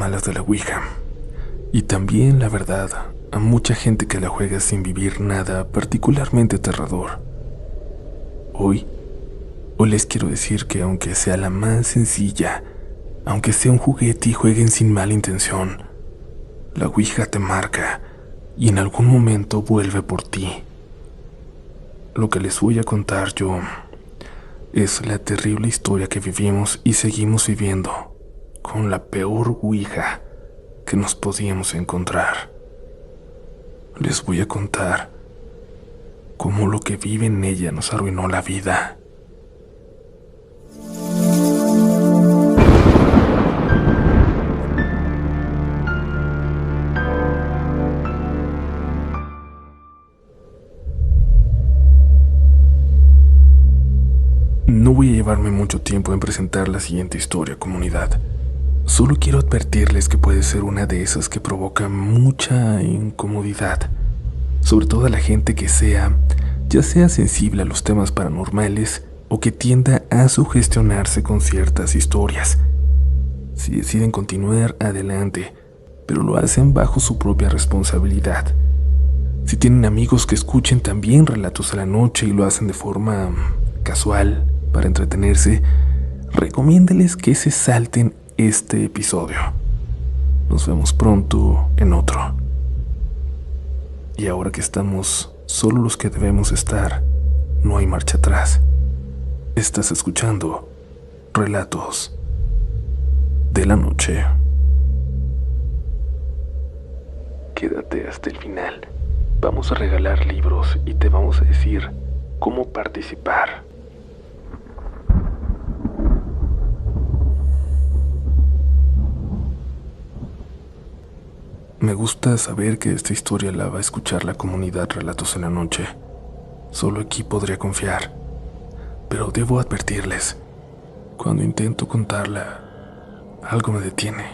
malas de la Ouija. Y también, la verdad, a mucha gente que la juega sin vivir nada particularmente aterrador. Hoy les quiero decir que aunque sea la más sencilla, aunque sea un juguete y jueguen sin mala intención, la Ouija te marca y en algún momento vuelve por ti. Lo que les voy a contar yo es la terrible historia que vivimos y seguimos viviendo con la peor Ouija que nos podíamos encontrar. Les voy a contar cómo lo que vive en ella nos arruinó la vida. No voy a llevarme mucho tiempo en presentar la siguiente historia, comunidad. Solo quiero advertirles que puede ser una de esas que provoca mucha incomodidad, sobre todo a la gente que ya sea sensible a los temas paranormales o que tienda a sugestionarse con ciertas historias. Si deciden continuar, adelante, pero lo hacen bajo su propia responsabilidad. Si tienen amigos que escuchen también relatos a la noche y lo hacen de forma casual, para entretenerse, recomiéndeles que se salten este episodio. Nos vemos pronto en otro. Y ahora que estamos solo los que debemos estar, no hay marcha atrás. Estás escuchando Relatos de la Noche. Quédate hasta el final. Vamos a regalar libros y te vamos a decir cómo participar. Me gusta saber que esta historia la va a escuchar la comunidad Relatos en la Noche. Solo aquí podría confiar. Pero debo advertirles, cuando intento contarla, algo me detiene.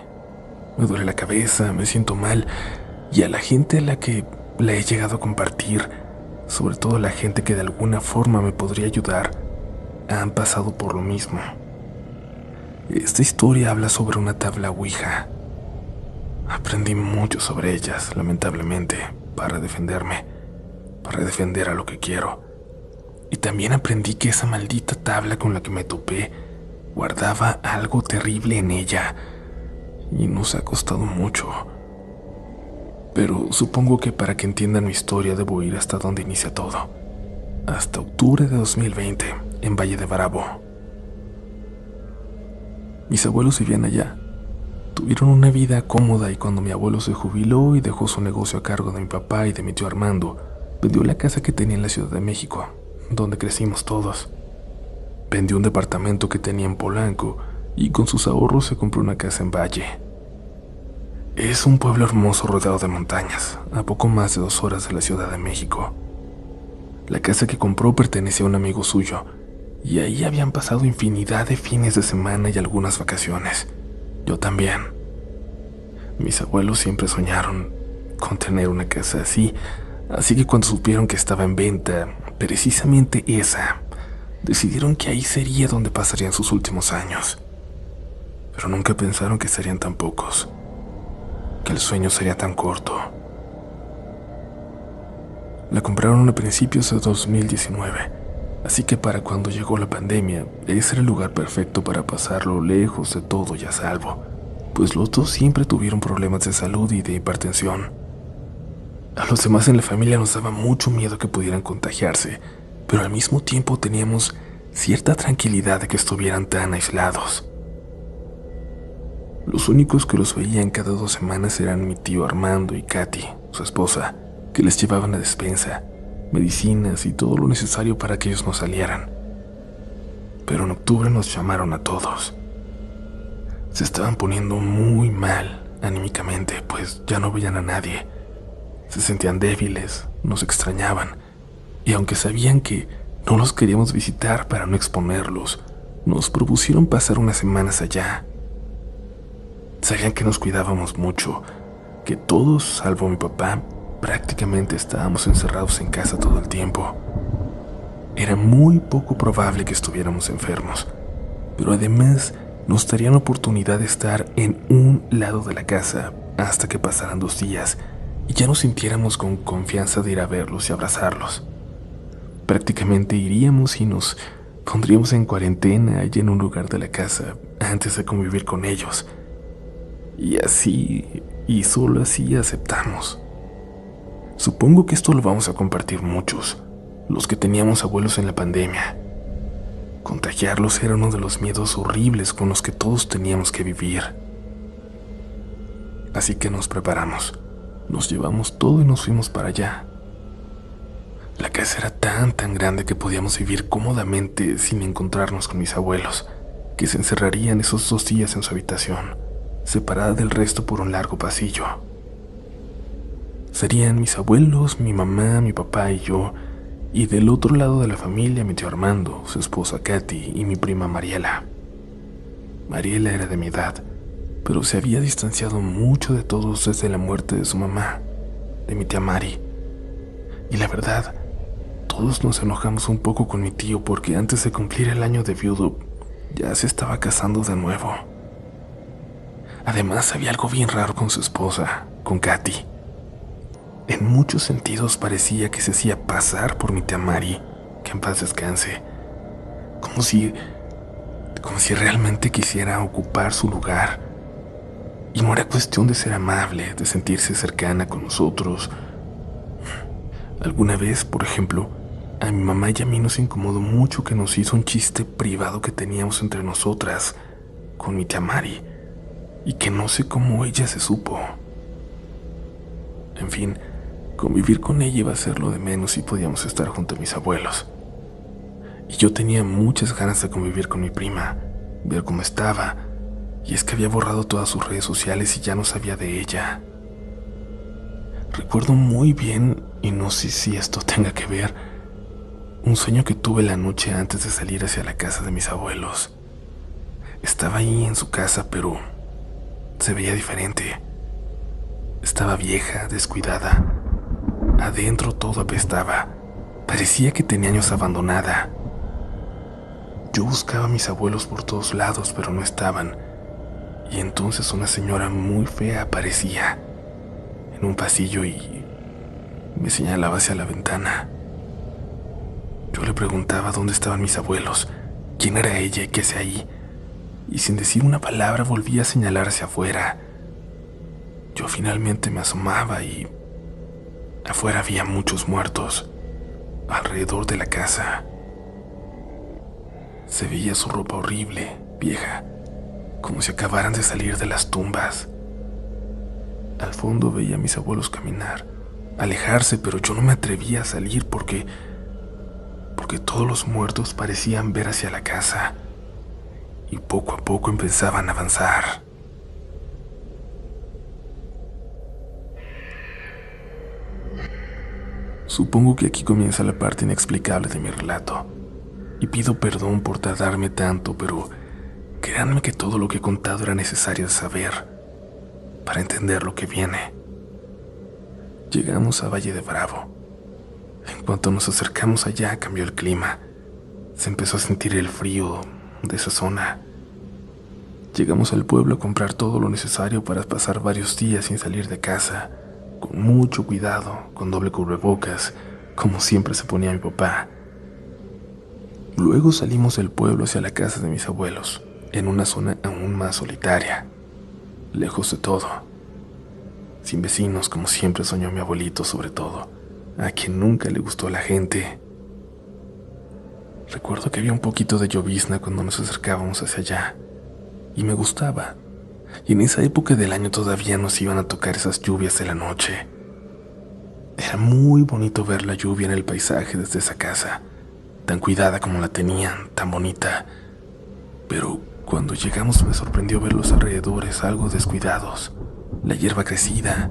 Me duele la cabeza, me siento mal, y a la gente a la que la he llegado a compartir, sobre todo la gente que de alguna forma me podría ayudar, han pasado por lo mismo. Esta historia habla sobre una tabla Ouija. Aprendí mucho sobre ellas, lamentablemente, para defenderme, para defender a lo que quiero. Y también aprendí que esa maldita tabla con la que me topé guardaba algo terrible en ella, y nos ha costado mucho. Pero supongo que para que entiendan mi historia debo ir hasta donde inicia todo, hasta octubre de 2020, en Valle de Bravo. Mis abuelos vivían allá. Tuvieron una vida cómoda y cuando mi abuelo se jubiló y dejó su negocio a cargo de mi papá y de mi tío Armando, vendió la casa que tenía en la Ciudad de México, donde crecimos todos. Vendió un departamento que tenía en Polanco y con sus ahorros se compró una casa en Valle. Es un pueblo hermoso rodeado de montañas, a poco más de 2 horas de la Ciudad de México. La casa que compró pertenecía a un amigo suyo y ahí habían pasado infinidad de fines de semana y algunas vacaciones. Yo también. Mis abuelos siempre soñaron con tener una casa así que cuando supieron que estaba en venta, precisamente esa, decidieron que ahí sería donde pasarían sus últimos años. Pero nunca pensaron que serían tan pocos, que el sueño sería tan corto. La compraron a principios de 2019, así que para cuando llegó la pandemia, ese era el lugar perfecto para pasarlo lejos de todo y a salvo, pues los dos siempre tuvieron problemas de salud y de hipertensión. A los demás en la familia nos daba mucho miedo que pudieran contagiarse, pero al mismo tiempo teníamos cierta tranquilidad de que estuvieran tan aislados. Los únicos que los veían cada 2 semanas eran mi tío Armando y Katy, su esposa, que les llevaban la despensa, medicinas y todo lo necesario para que ellos no salieran. Pero en octubre nos llamaron a todos. Se estaban poniendo muy mal anímicamente, pues ya no veían a nadie. Se sentían débiles, nos extrañaban, y aunque sabían que no los queríamos visitar para no exponerlos, nos propusieron pasar unas semanas allá. Sabían que nos cuidábamos mucho, que todos, salvo mi papá, prácticamente estábamos encerrados en casa todo el tiempo. Era muy poco probable que estuviéramos enfermos, pero además Nos darían la oportunidad de estar en un lado de la casa hasta que pasaran 2 días y ya nos sintiéramos con confianza de ir a verlos y abrazarlos. Prácticamente iríamos y nos pondríamos en cuarentena allí en un lugar de la casa antes de convivir con ellos. Y así, y solo así aceptamos. Supongo que esto lo vamos a compartir muchos, los que teníamos abuelos en la pandemia. Contagiarlos era uno de los miedos horribles con los que todos teníamos que vivir. Así que nos preparamos, nos llevamos todo y nos fuimos para allá. La casa era tan grande que podíamos vivir cómodamente sin encontrarnos con mis abuelos, que se encerrarían esos 2 días en su habitación, separada del resto por un largo pasillo. Serían mis abuelos, mi mamá, mi papá y yo, y del otro lado de la familia mi tío Armando, su esposa Katy y mi prima Mariela. Mariela era de mi edad, pero se había distanciado mucho de todos desde la muerte de su mamá, de mi tía Mari. Y la verdad, todos nos enojamos un poco con mi tío porque antes de cumplir el año de viudo, ya se estaba casando de nuevo. Además, había algo bien raro con su esposa, con Katy. En muchos sentidos parecía que se hacía pasar por mi tía Mari, que en paz descanse, como si realmente quisiera ocupar su lugar. Y no era cuestión de ser amable, de sentirse cercana con nosotros. Alguna vez, por ejemplo, a mi mamá y a mí nos incomodó mucho que nos hizo un chiste privado que teníamos entre nosotras, con mi tía Mari, y que no sé cómo ella se supo. En fin, convivir con ella iba a ser lo de menos si podíamos estar junto a mis abuelos. Y yo tenía muchas ganas de convivir con mi prima, ver cómo estaba, y es que había borrado todas sus redes sociales y ya no sabía de ella. Recuerdo muy bien, y no sé si esto tenga que ver, un sueño que tuve la noche antes de salir hacia la casa de mis abuelos. Estaba ahí en su casa, pero se veía diferente. Estaba vieja, descuidada. Adentro todo apestaba. Parecía que tenía años abandonada. Yo buscaba a mis abuelos por todos lados, pero no estaban. Y entonces una señora muy fea aparecía en un pasillo y me señalaba hacia la ventana. Yo le preguntaba dónde estaban mis abuelos, quién era ella y qué hacía ahí, y sin decir una palabra volvía a señalar hacia afuera. Yo finalmente me asomaba y afuera había muchos muertos, alrededor de la casa. Se veía su ropa horrible, vieja, como si acabaran de salir de las tumbas. Al fondo veía a mis abuelos caminar, alejarse, pero yo no me atrevía a salir porque todos los muertos parecían ver hacia la casa y poco a poco empezaban a avanzar. Supongo que aquí comienza la parte inexplicable de mi relato, y pido perdón por tardarme tanto, pero créanme que todo lo que he contado era necesario saber para entender lo que viene. Llegamos a Valle de Bravo. En cuanto nos acercamos allá, cambió el clima. Se empezó a sentir el frío de esa zona. Llegamos al pueblo a comprar todo lo necesario para pasar varios días sin salir de casa, con mucho cuidado, con doble cubrebocas, como siempre se ponía mi papá. Luego salimos del pueblo hacia la casa de mis abuelos, en una zona aún más solitaria, lejos de todo, sin vecinos como siempre soñó mi abuelito, sobre todo, a quien nunca le gustó la gente. Recuerdo que había un poquito de llovizna cuando nos acercábamos hacia allá, y me gustaba. Y en esa época del año todavía nos iban a tocar esas lluvias de la noche. Era muy bonito ver la lluvia en el paisaje desde esa casa, tan cuidada como la tenían, tan bonita. Pero cuando llegamos me sorprendió ver los alrededores algo descuidados, la hierba crecida.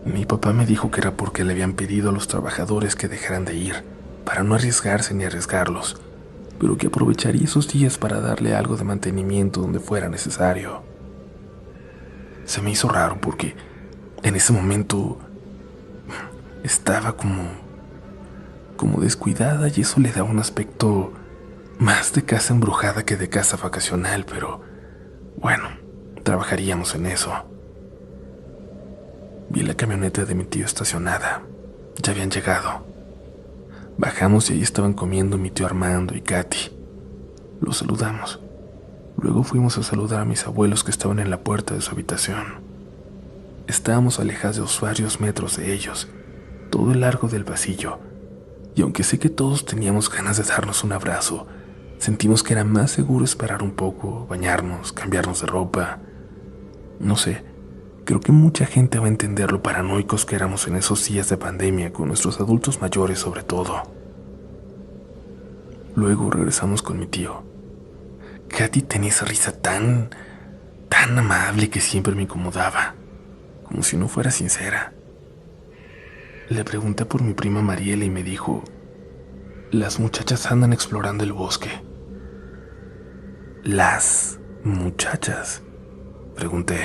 Mi papá me dijo que era porque le habían pedido a los trabajadores que dejaran de ir, para no arriesgarse ni arriesgarlos, pero que aprovecharía esos días para darle algo de mantenimiento donde fuera necesario. Se me hizo raro porque en ese momento estaba como descuidada y eso le daba un aspecto Más de casa embrujada que de casa vacacional, pero bueno, trabajaríamos en eso. Vi la camioneta de mi tío estacionada. Ya habían llegado. Bajamos y ahí estaban comiendo mi tío Armando y Katy. Los saludamos. Luego fuimos a saludar a mis abuelos que estaban en la puerta de su habitación. Estábamos alejados varios metros de ellos, todo el largo del pasillo, y aunque sé que todos teníamos ganas de darnos un abrazo, sentimos que era más seguro esperar un poco, bañarnos, cambiarnos de ropa. No sé, creo que mucha gente va a entender lo paranoicos que éramos en esos días de pandemia con nuestros adultos mayores sobre todo. Luego regresamos con mi tío. Katy tenía esa risa tan amable que siempre me incomodaba, como si no fuera sincera. Le pregunté por mi prima Mariela y me dijo: las muchachas andan explorando el bosque. ¿Las muchachas?, pregunté.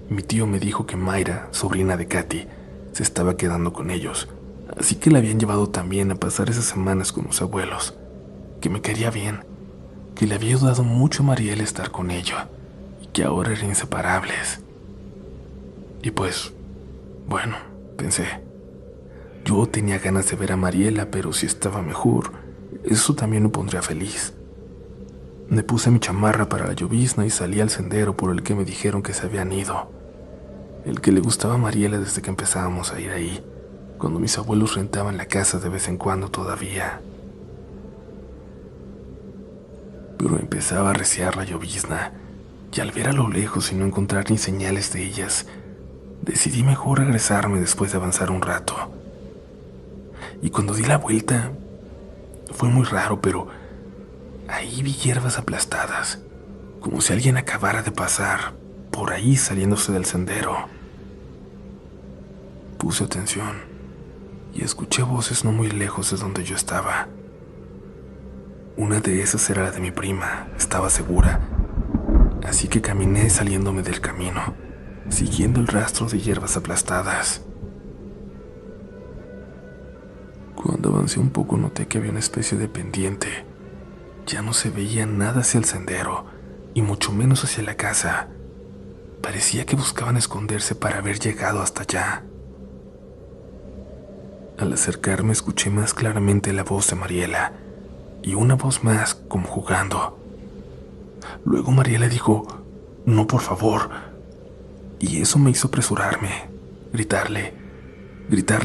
Mi tío me dijo que Mayra, sobrina de Katy, se estaba quedando con ellos, así que la habían llevado también a pasar esas semanas con los abuelos, que me quería bien, que le había ayudado mucho a Mariela estar con ella y que ahora eran inseparables. Y pues, bueno, pensé, yo tenía ganas de ver a Mariela, pero si estaba mejor, eso también me pondría feliz. Me puse mi chamarra para la llovizna y salí al sendero por el que me dijeron que se habían ido, el que le gustaba a Mariela desde que empezábamos a ir ahí, cuando mis abuelos rentaban la casa de vez en cuando todavía. Pero empezaba a arreciar la llovizna, y al ver a lo lejos y no encontrar ni señales de ellas, decidí mejor regresarme después de avanzar un rato. Y cuando di la vuelta, fue muy raro, pero ahí vi hierbas aplastadas, como si alguien acabara de pasar por ahí saliéndose del sendero. Puse atención y escuché voces no muy lejos de donde yo estaba. Una de esas era la de mi prima, estaba segura, así que caminé saliéndome del camino, siguiendo el rastro de hierbas aplastadas. Cuando avancé un poco noté que había una especie de pendiente. Ya no se veía nada hacia el sendero, y mucho menos hacia la casa. Parecía que buscaban esconderse para haber llegado hasta allá. Al acercarme escuché más claramente la voz de Mariela, y una voz más como jugando. Luego Mariela dijo: «No, por favor», y eso me hizo apresurarme, gritarle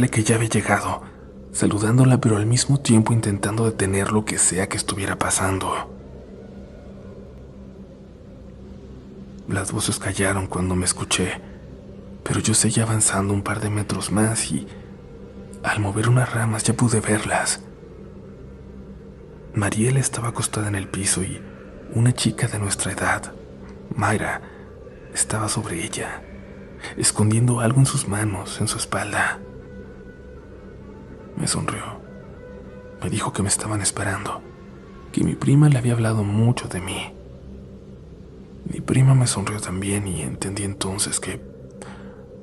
que ya había llegado, saludándola pero al mismo tiempo intentando detener lo que sea que estuviera pasando. Las voces callaron cuando me escuché, pero yo seguía avanzando un par de metros más y, al mover unas ramas, ya pude verlas. Mariela estaba acostada en el piso y una chica de nuestra edad, Mayra, estaba sobre ella, escondiendo algo en sus manos, en su espalda. Me sonrió. Me dijo que me estaban esperando, que mi prima le había hablado mucho de mí. Mi prima me sonrió también y entendí entonces que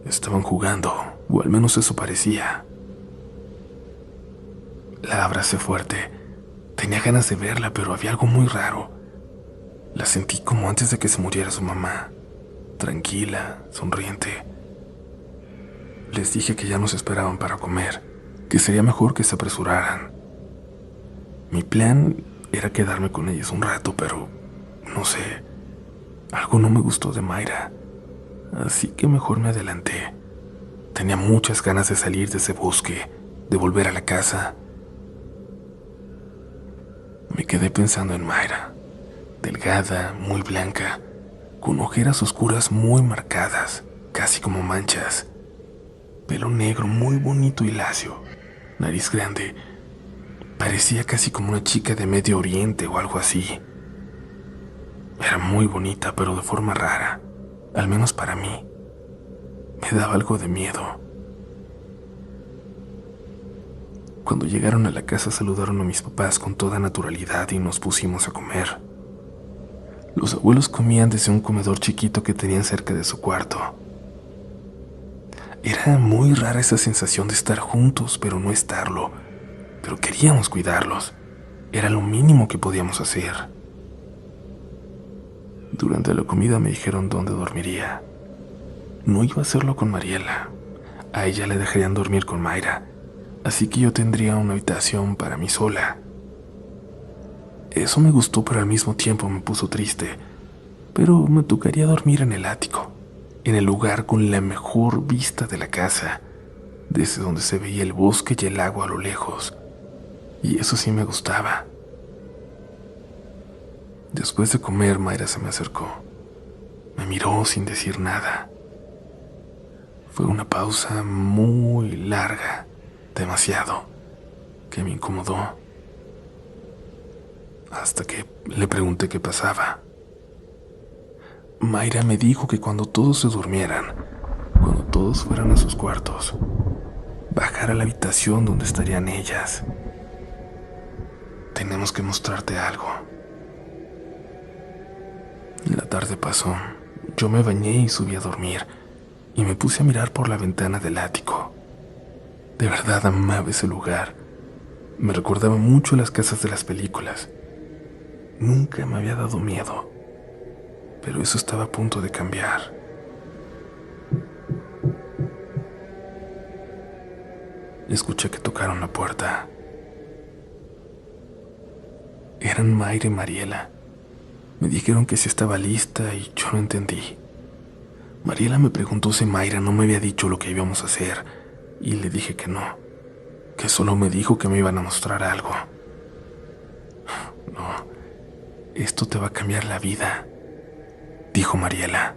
estaban jugando, o al menos eso parecía. La abracé fuerte. Tenía ganas de verla, pero había algo muy raro. La sentí como antes de que se muriera su mamá, tranquila, sonriente. Les dije que ya nos esperaban para comer, que sería mejor que se apresuraran. Mi plan era quedarme con ellas un rato, pero no sé, algo no me gustó de Mayra, así que mejor me adelanté. Tenía muchas ganas de salir de ese bosque, de volver a la casa. Me quedé pensando en Mayra, delgada, muy blanca, con ojeras oscuras muy marcadas, casi como manchas, pelo negro muy bonito y lacio, nariz grande. Parecía casi como una chica de Medio Oriente o algo así. Era muy bonita, pero de forma rara, al menos para mí. Me daba algo de miedo. Cuando llegaron a la casa saludaron a mis papás con toda naturalidad y nos pusimos a comer. Los abuelos comían desde un comedor chiquito que tenían cerca de su cuarto. Era muy rara esa sensación de estar juntos, pero no estarlo. Pero queríamos cuidarlos. Era lo mínimo que podíamos hacer. Durante la comida me dijeron dónde dormiría. No iba a hacerlo con Mariela. A ella le dejarían dormir con Mayra, así que yo tendría una habitación para mí sola. Eso me gustó, pero al mismo tiempo me puso triste. Pero me tocaría dormir en el ático, en el lugar con la mejor vista de la casa, desde donde se veía el bosque y el agua a lo lejos. Y eso sí me gustaba. Después de comer, Mayra se me acercó. Me miró sin decir nada. Fue una pausa muy larga, demasiado, que me incomodó. Hasta que le pregunté qué pasaba. Mayra me dijo que cuando todos se durmieran, cuando todos fueran a sus cuartos, bajara a la habitación donde estarían ellas. Tenemos que mostrarte algo. La tarde pasó. Yo me bañé y subí a dormir, y me puse a mirar por la ventana del ático. De verdad amaba ese lugar. Me recordaba mucho las casas de las películas. Nunca me había dado miedo, pero eso estaba a punto de cambiar. Escuché que tocaron la puerta. Eran Mayra y Mariela. Me dijeron que sí estaba lista y yo no entendí. Mariela me preguntó si Mayra no me había dicho lo que íbamos a hacer, y le dije que no, que solo me dijo que me iban a mostrar algo. No, esto te va a cambiar la vida, dijo Mariela.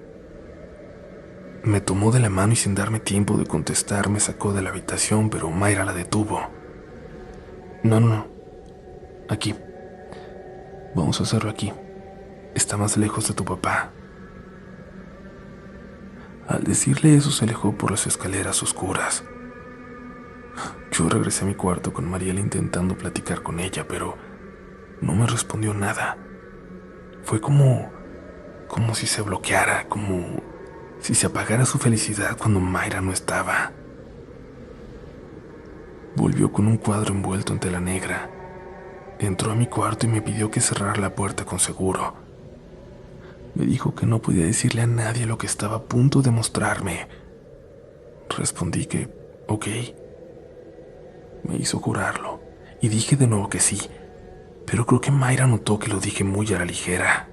Me tomó de la mano y sin darme tiempo de contestar me sacó de la habitación, pero Mayra la detuvo. No, aquí. Vamos a hacerlo aquí. Está más lejos de tu papá. Al decirle eso se alejó por las escaleras oscuras. Yo regresé a mi cuarto con Mariela intentando platicar con ella, pero no me respondió nada. Fue como si se bloqueara, como si se apagara su felicidad cuando Mayra no estaba. Volvió con un cuadro envuelto en tela negra. Entró a mi cuarto y me pidió que cerrara la puerta con seguro. Me dijo que no podía decirle a nadie lo que estaba a punto de mostrarme. Respondí que, ok. Me hizo jurarlo y dije de nuevo que sí, pero creo que Mayra notó que lo dije muy a la ligera.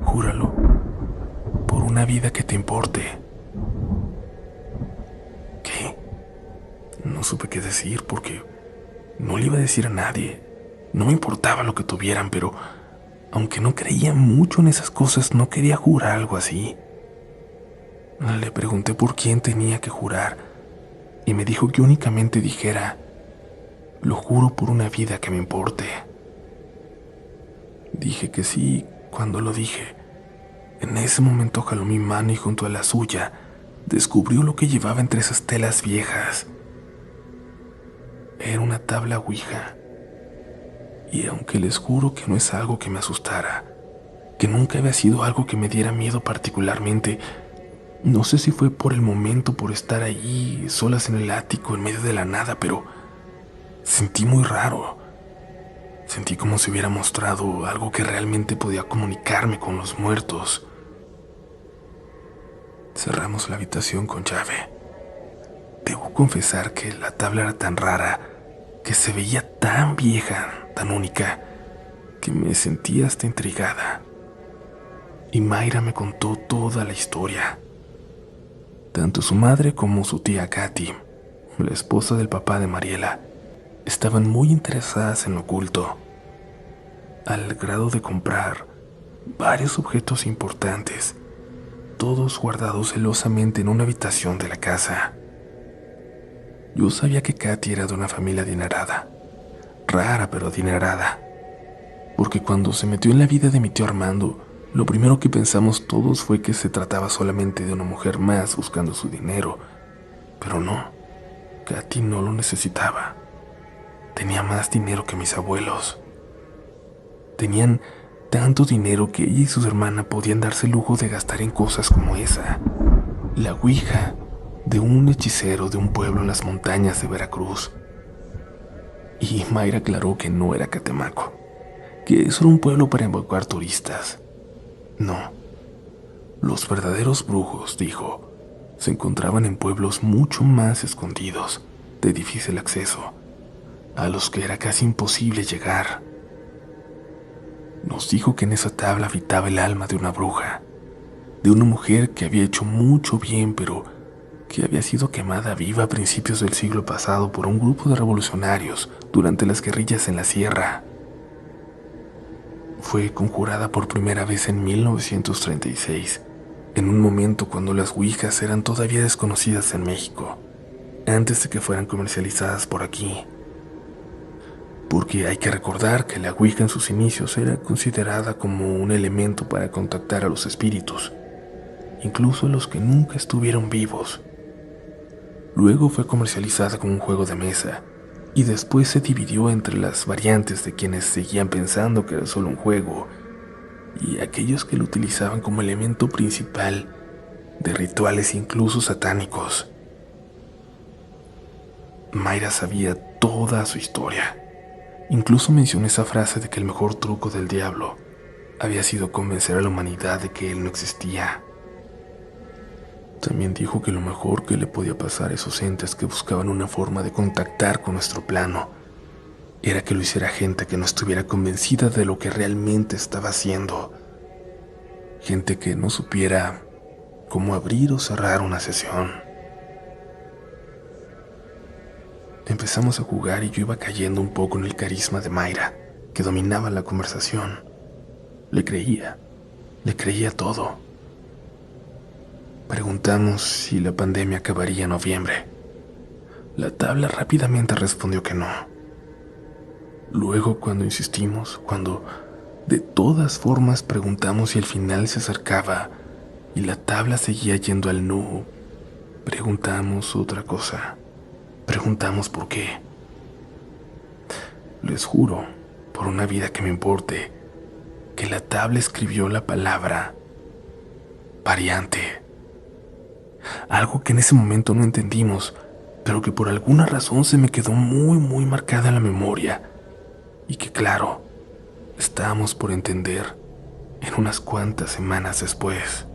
Júralo, por una vida que te importe. ¿Qué? No supe qué decir porque no le iba a decir a nadie. No me importaba lo que tuvieran, pero aunque no creía mucho en esas cosas, no quería jurar algo así. Le pregunté por quién tenía que jurar y me dijo que únicamente dijera, lo juro por una vida que me importe. Dije que sí cuando lo dije. En ese momento jaló mi mano y junto a la suya descubrió lo que llevaba entre esas telas viejas. Era una tabla ouija. Y aunque les juro que no es algo que me asustara, que nunca había sido algo que me diera miedo particularmente, no sé si fue por el momento, por estar allí, solas en el ático, en medio de la nada, pero sentí muy raro. Sentí como si hubiera mostrado algo que realmente podía comunicarme con los muertos. Cerramos la habitación con llave. Debo confesar que la tabla era tan rara, que se veía tan vieja, tan única, que me sentía hasta intrigada. Y Mayra me contó toda la historia. Tanto su madre como su tía Katy, la esposa del papá de Mariela, estaban muy interesadas en lo oculto, al grado de comprar varios objetos importantes, todos guardados celosamente en una habitación de la casa. Yo sabía que Katy era de una familia adinerada, rara pero adinerada, porque cuando se metió en la vida de mi tío Armando, lo primero que pensamos todos fue que se trataba solamente de una mujer más buscando su dinero, pero no, Katy no lo necesitaba. Tenía más dinero que mis abuelos. Tenían tanto dinero que ella y su hermana podían darse el lujo de gastar en cosas como esa, la ouija de un hechicero de un pueblo en las montañas de Veracruz. Y Mayra aclaró que no era Catemaco, que eso era un pueblo para evacuar turistas. No, los verdaderos brujos, dijo, se encontraban en pueblos mucho más escondidos, de difícil acceso, a los que era casi imposible llegar. Nos dijo que en esa tabla habitaba el alma de una bruja, de una mujer que había hecho mucho bien, pero que había sido quemada viva a principios del siglo pasado por un grupo de revolucionarios durante las guerrillas en la sierra. Fue conjurada por primera vez en 1936, en un momento cuando las ouijas eran todavía desconocidas en México, antes de que fueran comercializadas por aquí. Porque hay que recordar que la ouija en sus inicios era considerada como un elemento para contactar a los espíritus, incluso a los que nunca estuvieron vivos. Luego fue comercializada como un juego de mesa, y después se dividió entre las variantes de quienes seguían pensando que era solo un juego y aquellos que lo utilizaban como elemento principal de rituales incluso satánicos. Mayra sabía toda su historia. Incluso mencionó esa frase de que el mejor truco del diablo había sido convencer a la humanidad de que él no existía. También dijo que lo mejor que le podía pasar a esos entes que buscaban una forma de contactar con nuestro plano era que lo hiciera gente que no estuviera convencida de lo que realmente estaba haciendo. Gente que no supiera cómo abrir o cerrar una sesión. Empezamos a jugar y yo iba cayendo un poco en el carisma de Mayra, que dominaba la conversación. Le creía todo. Preguntamos si la pandemia acabaría en noviembre. La tabla rápidamente respondió que no. Luego, cuando insistimos, cuando de todas formas preguntamos si el final se acercaba y la tabla seguía yendo al no, preguntamos otra cosa. Preguntamos por qué. Les juro, por una vida que me importe, que la tabla escribió la palabra variante. Algo que en ese momento no entendimos, pero que por alguna razón se me quedó muy marcada en la memoria, y que claro, estábamos por entender en unas cuantas semanas después.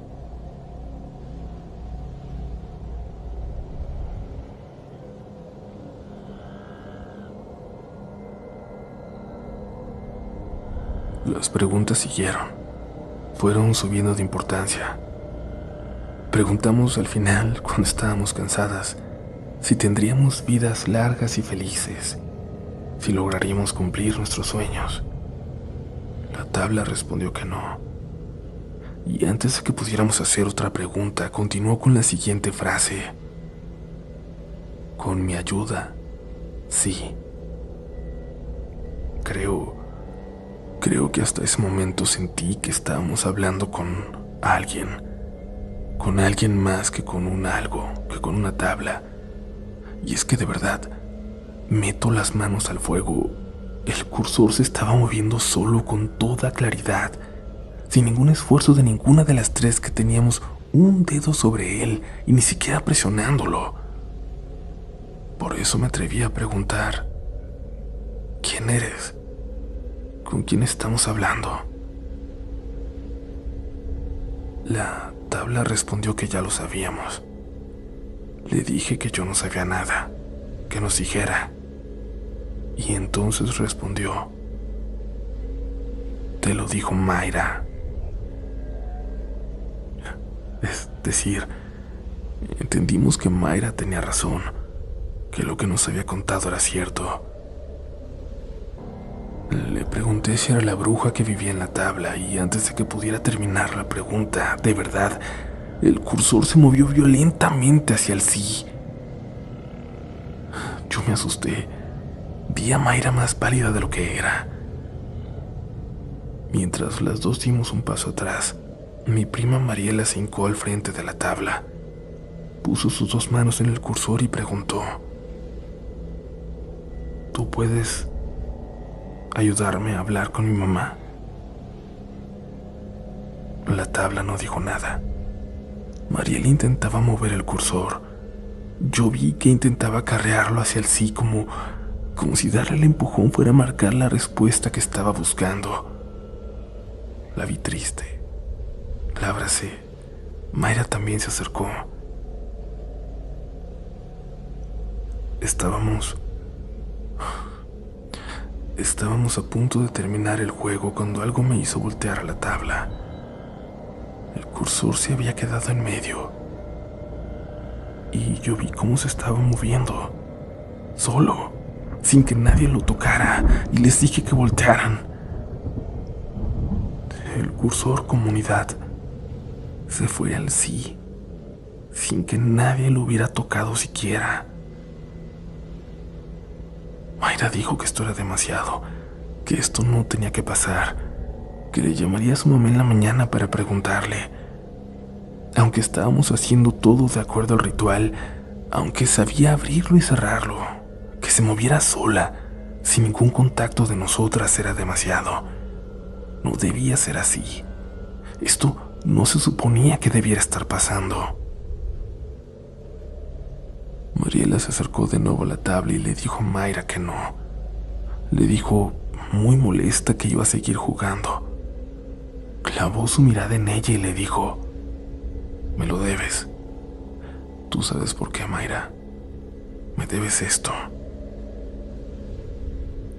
Las preguntas siguieron, fueron subiendo de importancia. Preguntamos al final, cuando estábamos cansadas, si tendríamos vidas largas y felices, si lograríamos cumplir nuestros sueños. La tabla respondió que no. Y antes de que pudiéramos hacer otra pregunta, continuó con la siguiente frase: con mi ayuda, sí. Creo que hasta ese momento sentí que estábamos hablando con alguien más que con un algo, que con una tabla. Y es que de verdad, meto las manos al fuego, el cursor se estaba moviendo solo con toda claridad, sin ningún esfuerzo de ninguna de las tres que teníamos un dedo sobre él y ni siquiera presionándolo. Por eso me atreví a preguntar: ¿quién eres? ¿Con quién estamos hablando? La tabla respondió que ya lo sabíamos. Le dije que yo no sabía nada, que nos dijera. Y entonces respondió: te lo dijo Mayra. Es decir, entendimos que Mayra tenía razón, que lo que nos había contado era cierto. Le pregunté si era la bruja que vivía en la tabla y antes de que pudiera terminar la pregunta, de verdad, el cursor se movió violentamente hacia el sí. Yo me asusté. Vi a Mayra más pálida de lo que era. Mientras las dos dimos un paso atrás, mi prima Mariela se hincó al frente de la tabla. Puso sus dos manos en el cursor y preguntó: ¿tú puedes ayudarme a hablar con mi mamá? La tabla no dijo nada. Mariela intentaba mover el cursor. Yo vi que intentaba acarrearlo hacia el sí como como si darle el empujón fuera a marcar la respuesta que estaba buscando. La vi triste. La abracé. Mayra también se acercó. Estábamos a punto de terminar el juego cuando algo me hizo voltear a la tabla. El cursor se había quedado en medio y yo vi cómo se estaba moviendo, solo, sin que nadie lo tocara, y les dije que voltearan. El cursor comunidad se fue al sí, sin que nadie lo hubiera tocado siquiera. Mayra dijo que esto era demasiado, que esto no tenía que pasar, que le llamaría a su mamá en la mañana para preguntarle. Aunque estábamos haciendo todo de acuerdo al ritual, aunque sabía abrirlo y cerrarlo, que se moviera sola, sin ningún contacto de nosotras, era demasiado. No debía ser así. Esto no se suponía que debiera estar pasando. Mariela se acercó de nuevo a la tabla y le dijo a Mayra que no. Le dijo, muy molesta, que iba a seguir jugando. Clavó su mirada en ella y le dijo, me lo debes. Tú sabes por qué, Mayra. Me debes esto.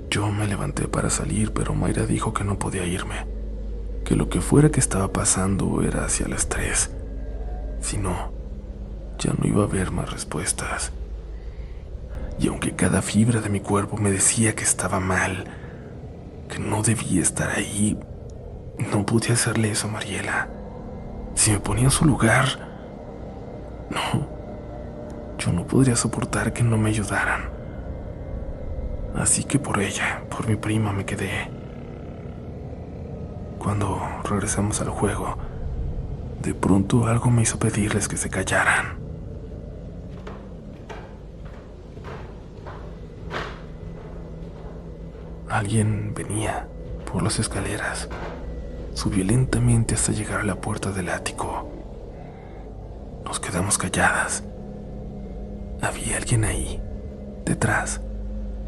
Yo me levanté para salir, pero Mayra dijo que no podía irme, que lo que fuera que estaba pasando era hacia las 3. Si no, ya no iba a haber más respuestas. Y aunque cada fibra de mi cuerpo me decía que estaba mal, que no debía estar ahí, no podía hacerle eso a Mariela. Si me ponía en su lugar, no, yo no podría soportar que no me ayudaran. Así que por ella, por mi prima, me quedé. Cuando regresamos al juego, de pronto algo me hizo pedirles que se callaran. Alguien venía por las escaleras. Subió lentamente hasta llegar a la puerta del ático. Nos quedamos calladas. Había alguien ahí, detrás.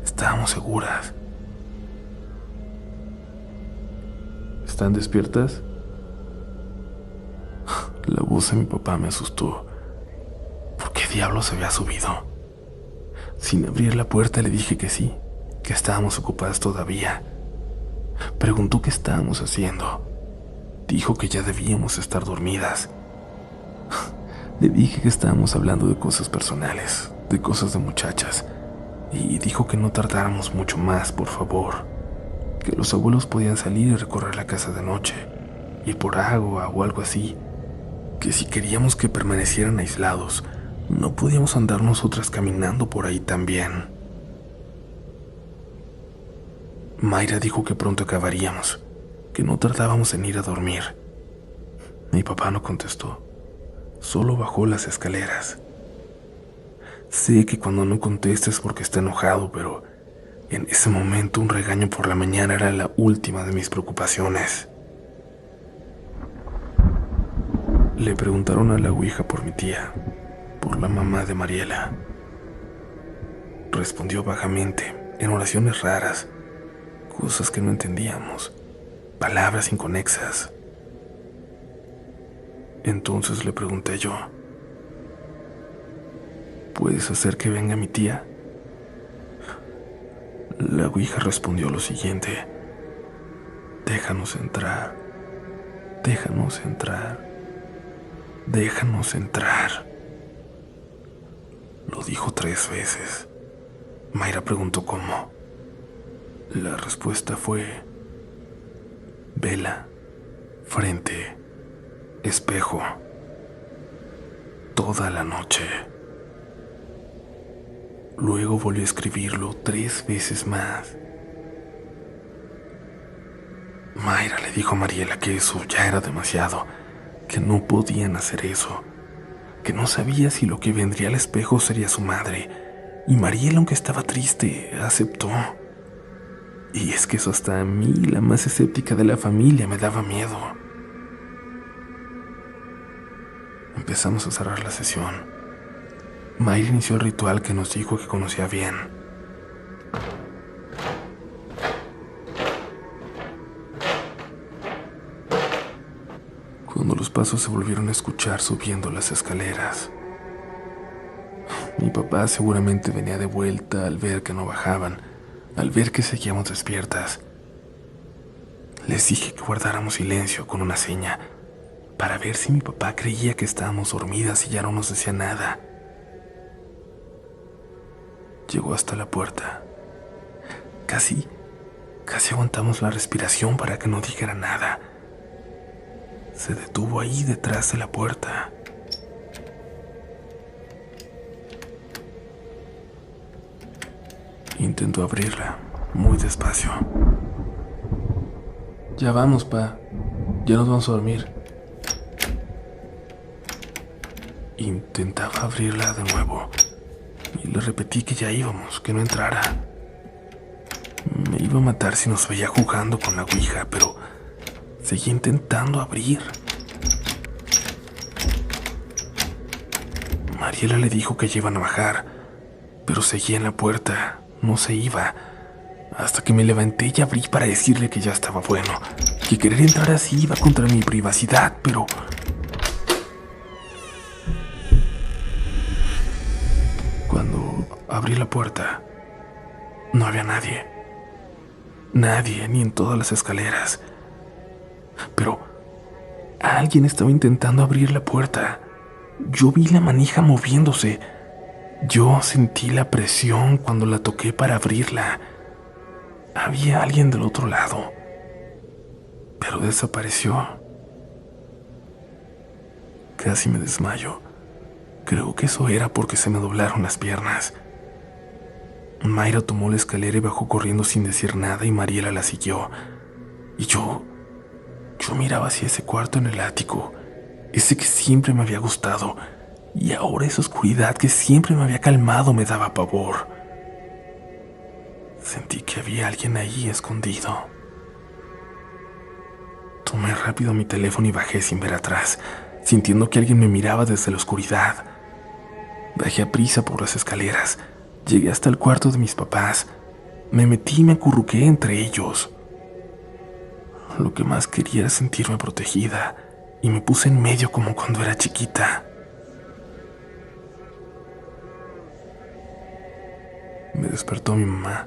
Estábamos seguras. ¿Están despiertas? La voz de mi papá me asustó. ¿Por qué diablos había subido? Sin abrir la puerta le dije que sí, que estábamos ocupadas todavía. Preguntó qué estábamos haciendo. Dijo que ya debíamos estar dormidas. Le dije que estábamos hablando de cosas personales, de cosas de muchachas, y dijo que no tardáramos mucho más, por favor, que los abuelos podían salir y recorrer la casa de noche, ir por agua o algo así, que si queríamos que permanecieran aislados, no podíamos andar nosotras caminando por ahí también. Mayra dijo que pronto acabaríamos, que no tardábamos en ir a dormir. Mi papá no contestó, solo bajó las escaleras. Sé que cuando no contesta es porque está enojado, pero en ese momento un regaño por la mañana era la última de mis preocupaciones. Le preguntaron a la ouija por mi tía, por la mamá de Mariela. Respondió vagamente, en oraciones raras, cosas que no entendíamos, palabras inconexas. Entonces le pregunté yo, ¿puedes hacer que venga mi tía? La ouija respondió lo siguiente, déjanos entrar, déjanos entrar, déjanos entrar. Lo dijo 3 veces. Mayra preguntó cómo. La respuesta fue vela, frente, espejo, toda la noche. Luego volvió a escribirlo 3 veces más. Mayra le dijo a Mariela que eso ya era demasiado, que no podían hacer eso, que no sabía si lo que vendría al espejo sería su madre, y Mariela, aunque estaba triste, aceptó. Y es que eso hasta a mí, la más escéptica de la familia, me daba miedo. Empezamos a cerrar la sesión. Mayra inició el ritual que nos dijo que conocía bien. pasos se volvieron a escuchar subiendo las escaleras. Mi papá seguramente venía de vuelta al ver que no bajaban, al ver que seguíamos despiertas. Les dije que guardáramos silencio con una seña, para ver si mi papá creía que estábamos dormidas y ya no nos decía nada. Llegó hasta la puerta. Casi aguantamos la respiración para que no dijera nada. Se detuvo ahí detrás de la puerta. Intentó abrirla, muy despacio. Ya vamos, pa. Ya nos vamos a dormir. Intentaba abrirla de nuevo y le repetí que ya íbamos, que no entrara. Me iba a matar si nos veía jugando con la ouija, pero seguía intentando abrir. Mariela le dijo que ya iban a bajar, pero seguía en la puerta, no se iba, hasta que me levanté y abrí para decirle que ya estaba bueno, que querer entrar así iba contra mi privacidad, pero... Cuando abrí la puerta, no había nadie. Nadie, ni en todas las escaleras. Pero alguien estaba intentando abrir la puerta. Yo vi la manija moviéndose. Yo sentí la presión cuando la toqué para abrirla. Había alguien del otro lado, pero desapareció. Casi me desmayo. Creo que eso era porque se me doblaron las piernas. Mayra tomó la escalera y bajó corriendo sin decir nada y Mariela la siguió. Y yo miraba hacia ese cuarto en el ático, ese que siempre me había gustado, y ahora esa oscuridad que siempre me había calmado me daba pavor. Sentí que había alguien ahí escondido. Tomé rápido mi teléfono y bajé sin ver atrás, sintiendo que alguien me miraba desde la oscuridad. Bajé a prisa por las escaleras. Llegué hasta el cuarto de mis papás. Me metí y me acurruqué entre ellos. Lo que más quería era sentirme protegida, y me puse en medio como cuando era chiquita. Me despertó mi mamá.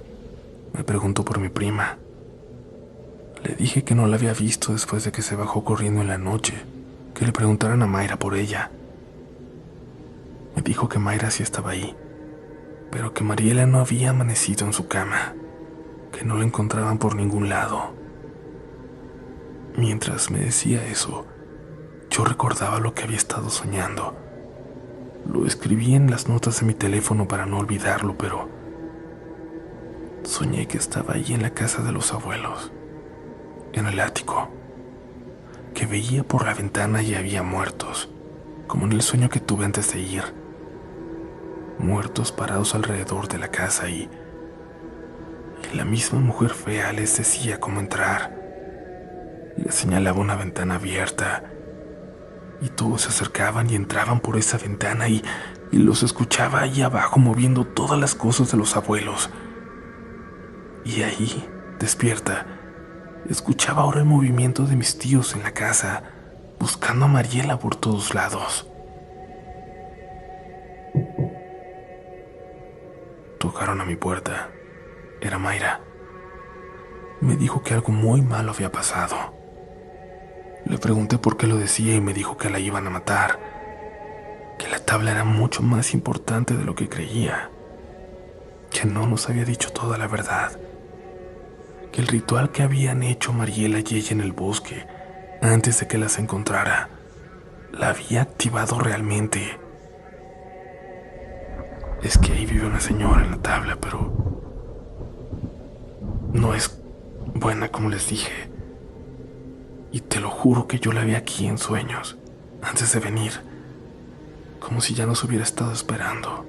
Me preguntó por mi prima. Le dije que no la había visto después de que se bajó corriendo en la noche, que le preguntaran a Mayra por ella. Me dijo que Mayra sí estaba ahí, pero que Mariela no había amanecido en su cama, que no la encontraban por ningún lado. Mientras me decía eso, yo recordaba lo que había estado soñando. Lo escribí en las notas de mi teléfono para no olvidarlo, pero soñé que estaba ahí en la casa de los abuelos, en el ático, que veía por la ventana y había muertos, como en el sueño que tuve antes de ir. Muertos parados alrededor de la casa y la misma mujer fea les decía cómo entrar. Les señalaba una ventana abierta y todos se acercaban y entraban por esa ventana y los escuchaba ahí abajo moviendo todas las cosas de los abuelos. Y ahí, despierta, escuchaba ahora el movimiento de mis tíos en la casa, buscando a Mariela por todos lados. Tocaron a mi puerta. Era Mayra. Me dijo que algo muy malo había pasado. Le pregunté por qué lo decía y me dijo que la iban a matar, que la tabla era mucho más importante de lo que creía, que no nos había dicho toda la verdad, que el ritual que habían hecho Mariela y ella en el bosque antes de que las encontrara la había activado realmente. Es que ahí vive una señora en la tabla, pero no es buena como les dije. Y te lo juro que yo la vi aquí en sueños, antes de venir, como si ya nos hubiera estado esperando.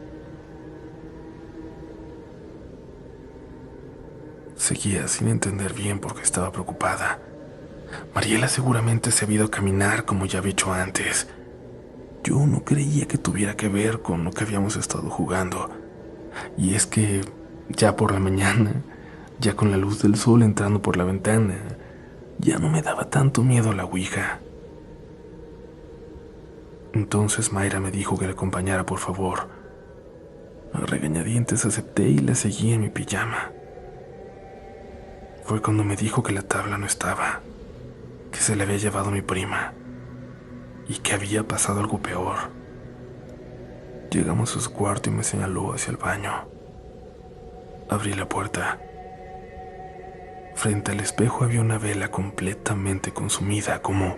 Seguía sin entender bien por qué estaba preocupada. Mariela seguramente se había ido a caminar como ya había hecho antes. Yo no creía que tuviera que ver con lo que habíamos estado jugando. Y es que ya por la mañana, ya con la luz del sol entrando por la ventana, ya no me daba tanto miedo a la ouija. Entonces Mayra me dijo que la acompañara, por favor. A regañadientes acepté y la seguí en mi pijama. Fue cuando me dijo que la tabla no estaba, que se la había llevado mi prima y que había pasado algo peor. Llegamos a su cuarto y me señaló hacia el baño. Abrí la puerta. Frente al espejo había una vela completamente consumida, como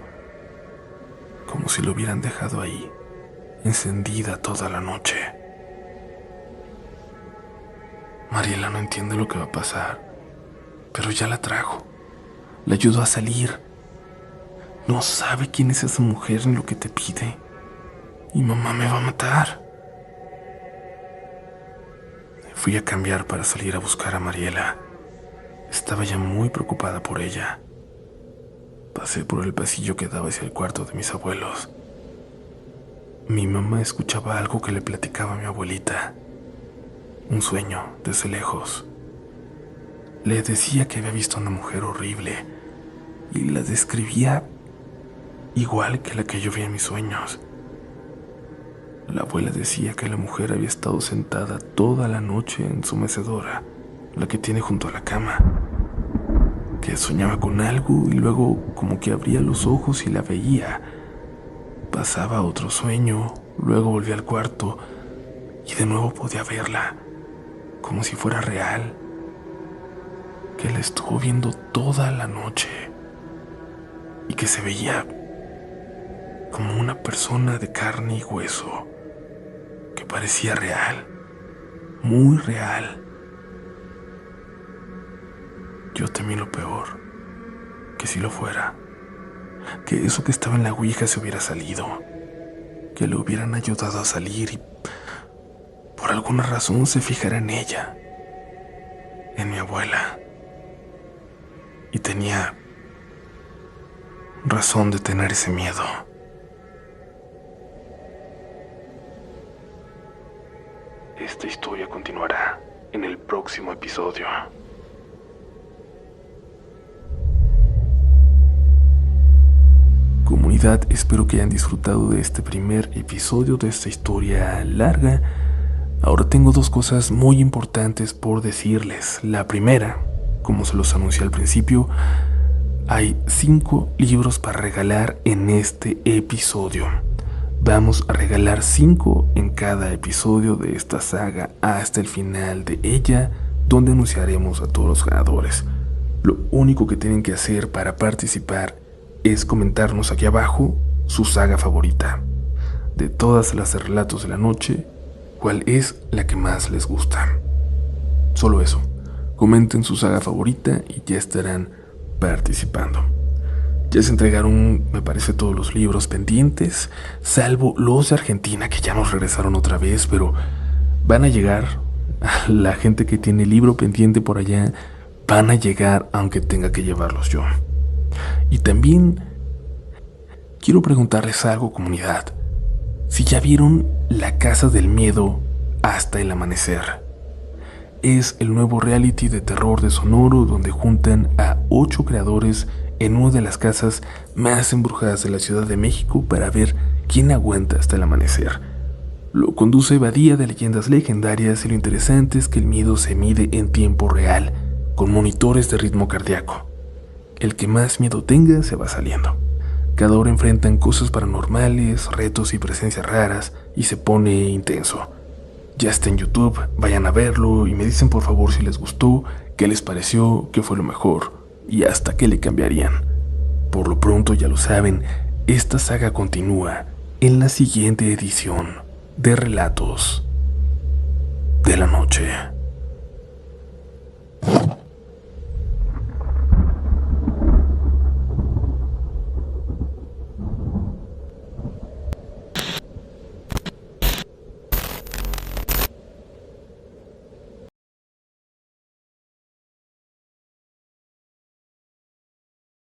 si lo hubieran dejado ahí, encendida toda la noche. Mariela no entiende lo que va a pasar, pero ya la trajo. La ayudó a salir. No sabe quién es esa mujer ni lo que te pide. Y mamá me va a matar. Fui a cambiar para salir a buscar a Mariela. Estaba ya muy preocupada por ella. Pasé por el pasillo que daba hacia el cuarto de mis abuelos. Mi mamá escuchaba algo que le platicaba a mi abuelita. Un sueño desde lejos. Le decía que había visto a una mujer horrible y la describía igual que la que yo vi en mis sueños. La abuela decía que la mujer había estado sentada toda la noche en su mecedora, la que tiene junto a la cama, que soñaba con algo y luego como que abría los ojos y la veía. Pasaba a otro sueño, luego volvía al cuarto y de nuevo podía verla, como si fuera real, que la estuvo viendo toda la noche y que se veía como una persona de carne y hueso, que parecía real, muy real. Yo temí lo peor, que si lo fuera, que eso que estaba en la ouija se hubiera salido, que le hubieran ayudado a salir y por alguna razón se fijara en ella, en mi abuela. Y tenía razón de tener ese miedo. Esta historia continuará en el próximo episodio. Comunidad, espero que hayan disfrutado de este primer episodio de esta historia larga. Ahora tengo dos cosas muy importantes por decirles. La primera, como se los anuncié al principio, hay 5 libros para regalar en este episodio. Vamos a regalar 5 en cada episodio de esta saga hasta el final de ella, donde anunciaremos a todos los ganadores. Lo único que tienen que hacer para participar es comentarnos aquí abajo su saga favorita. De todas las de Relatos de la Noche, ¿cuál es la que más les gusta? Solo eso. Comenten su saga favorita y ya estarán participando. Ya se entregaron, me parece, todos los libros pendientes, salvo los de Argentina, que ya nos regresaron otra vez, pero van a llegar. La gente que tiene libro pendiente por allá van a llegar aunque tenga que llevarlos yo. Y también quiero preguntarles algo, comunidad. Si ya vieron La Casa del Miedo hasta el amanecer. Es el nuevo reality de terror de Sonoro, donde juntan a 8 creadores en una de las casas más embrujadas de la Ciudad de México para ver quién aguanta hasta el amanecer. Lo conduce Badía de Leyendas Legendarias y lo interesante es que el miedo se mide en tiempo real, con monitores de ritmo cardíaco. El que más miedo tenga se va saliendo. Cada hora enfrentan cosas paranormales, retos y presencias raras y se pone intenso. Ya está en YouTube, vayan a verlo y me dicen por favor si les gustó, qué les pareció, qué fue lo mejor y hasta qué le cambiarían. Por lo pronto ya lo saben, esta saga continúa en la siguiente edición de Relatos de la Noche.